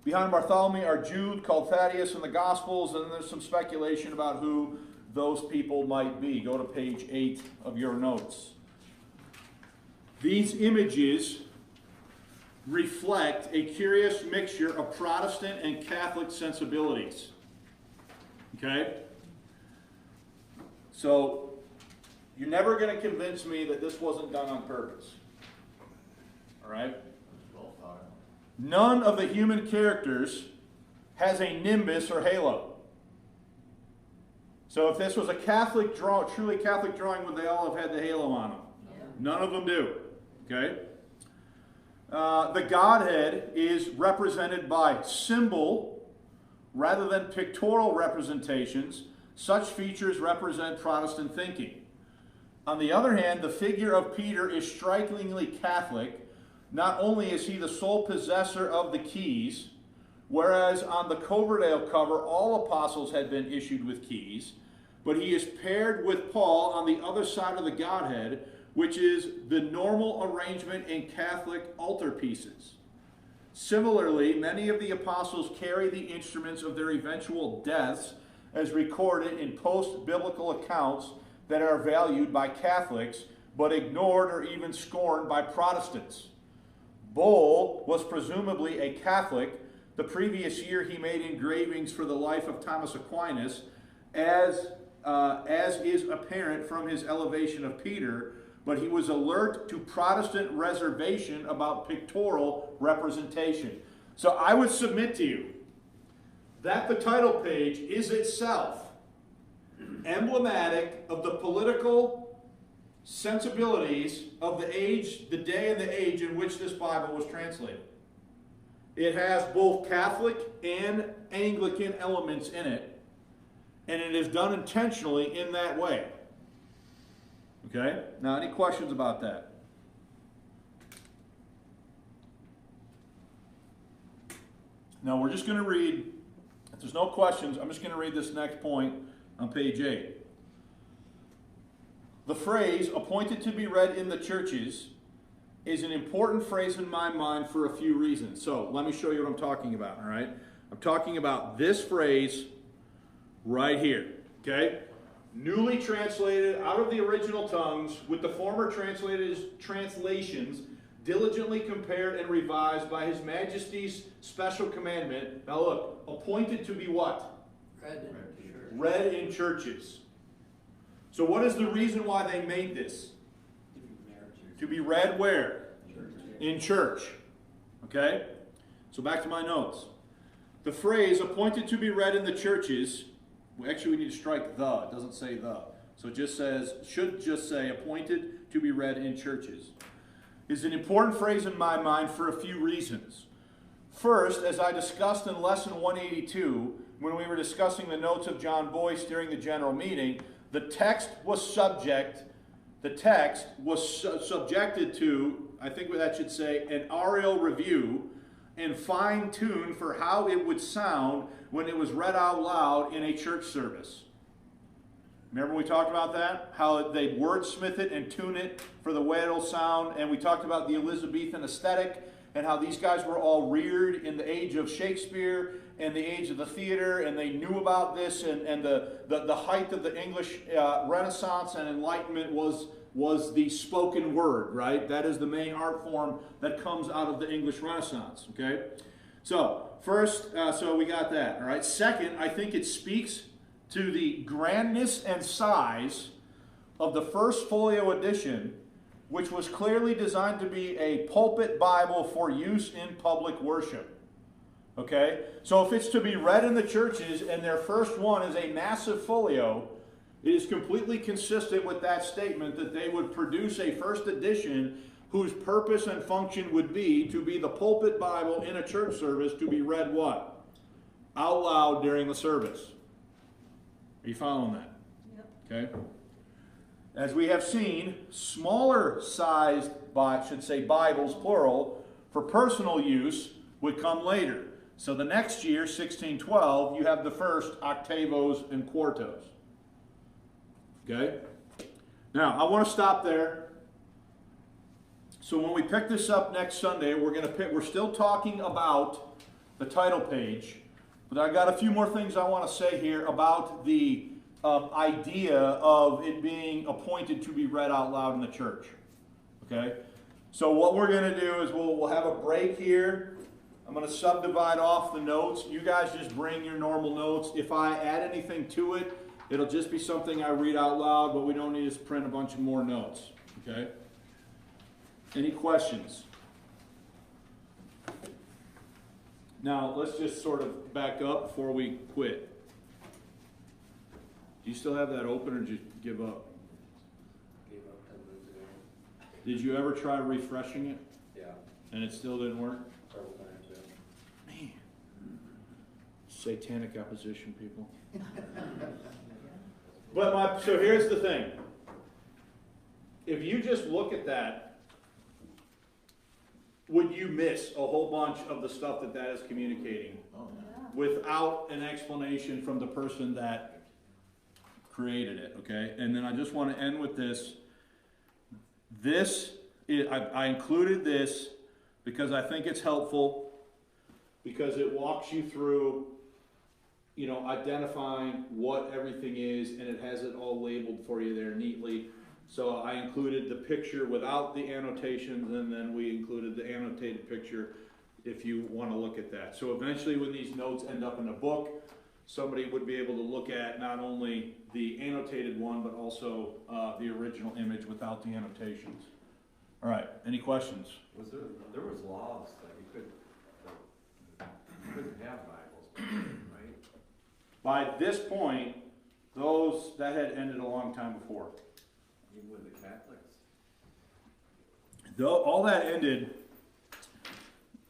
Behind Bartholomew are Jude, called Thaddeus in the Gospels, and there's some speculation about who those people might be. Go to page 8 of your notes. These images reflect a curious mixture of Protestant and Catholic sensibilities. Okay? So, you're never going to convince me that this wasn't done on purpose. All right? None of the human characters has a nimbus or halo. So if this was a Catholic truly Catholic drawing, would they all have had the halo on them? Yeah. None of them do. Okay? The Godhead is represented by symbol rather than pictorial representations. Such features represent Protestant thinking. On the other hand, the figure of Peter is strikingly Catholic. Not only is he the sole possessor of the keys, Whereas on the Coverdale cover, all apostles had been issued with keys, but he is paired with Paul on the other side of the Godhead, which is the normal arrangement in Catholic altarpieces. Similarly, many of the apostles carry the instruments of their eventual deaths as recorded in post-biblical accounts that are valued by Catholics, but ignored or even scorned by Protestants. Bull was presumably a Catholic. The previous year he made engravings for the life of Thomas Aquinas, as is apparent from his elevation of Peter, but he was alert to Protestant reservation about pictorial representation. So I would submit to you that the title page is itself emblematic of the political sensibilities of the age, the day and the age in which this Bible was translated. It has both Catholic and Anglican elements in it, and it is done intentionally in that way. Okay? Now, any questions about that? Now, we're just going to read, if there's no questions, I'm just going to read this next point on page 8. The phrase, appointed to be read in the churches, is an important phrase in my mind for a few reasons. So, let me show you what I'm talking about, all right? I'm talking about this phrase right here, okay? Newly translated out of the original tongues with the former translations diligently compared and revised by His Majesty's special commandment. Now look, appointed to be what? Read in churches. So what is the reason why they made this? To be read where? In church. Okay? So back to my notes. The phrase, appointed to be read in the churches, actually we need to strike the, it doesn't say the. So it just says, should just say, appointed to be read in churches, is an important phrase in my mind for a few reasons. First, as I discussed in lesson 182, when we were discussing the notes of John Boyce during the general meeting, the text was subjected to, I think that should say, an aurial review and fine-tuned for how it would sound when it was read out loud in a church service. Remember we talked about that? How they wordsmith it and tune it for the way it'll sound. And we talked about the Elizabethan aesthetic and how these guys were all reared in the age of Shakespeare and the age of the theater, and they knew about this, and the height of the English Renaissance and Enlightenment was the spoken word, right? That is the main art form that comes out of the English Renaissance, okay? So, first, so we got that, all right? Second, I think it speaks to the grandness and size of the first folio edition, which was clearly designed to be a pulpit Bible for use in public worship. Okay? So if it's to be read in the churches and their first one is a massive folio, it is completely consistent with that statement that they would produce a first edition whose purpose and function would be to be the pulpit Bible in a church service to be read what? Out loud during the service. Are you following that? Yep. Okay? As we have seen, smaller sized, Bibles, plural, for personal use would come later. So the next year, 1612, you have the first octavos and quartos. Okay? Now, I want to stop there. So when we pick this up next Sunday, we're still talking about the title page, but I got a few more things I want to say here about the idea of it being appointed to be read out loud in the church. Okay? So what we're going to do is we'll have a break here. I'm going to subdivide off the notes. You guys just bring your normal notes. If I add anything to it, it'll just be something I read out loud, but we don't need to print a bunch of more notes. Okay? Any questions? Now, let's just sort of back up before we quit. Do you still have that open, or did you give up? Gave up 10 minutes ago. Did you ever try refreshing it, Yeah, and it still didn't work? several times, yeah. Man. Satanic opposition, people. So here's the thing. If you just look at that, would you miss a whole bunch of the stuff that is communicating Oh, yeah. Yeah. without an explanation from the person that created it, okay? And then I just want to end with this. I included this because I think it's helpful, because it walks you through, identifying what everything is, and it has it all labeled for you there neatly. So I included the picture without the annotations, and then we included the annotated picture if you want to look at that. So eventually when these notes end up in a book, somebody would be able to look at not only the annotated one, but also the original image without the annotations. All right, any questions? There was laws that you couldn't have Bibles, right? By this point, that had ended a long time before. Even with the Catholics. All that ended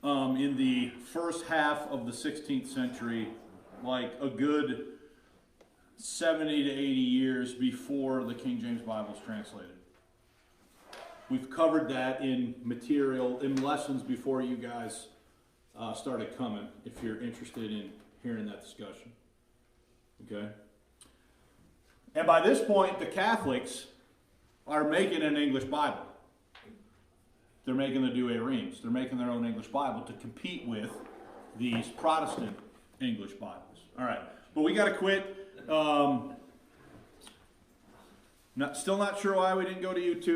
in the first half of the 16th century, like a good 70 to 80 years before the King James Bible is translated. We've covered that in lessons before you guys started coming, if you're interested in hearing that discussion. Okay? And by this point, the Catholics are making an English Bible. They're making the Douay Rheims. They're making their own English Bible to compete with these Protestant English Bibles. All right, but we got to quit. Still not sure why we didn't go to YouTube.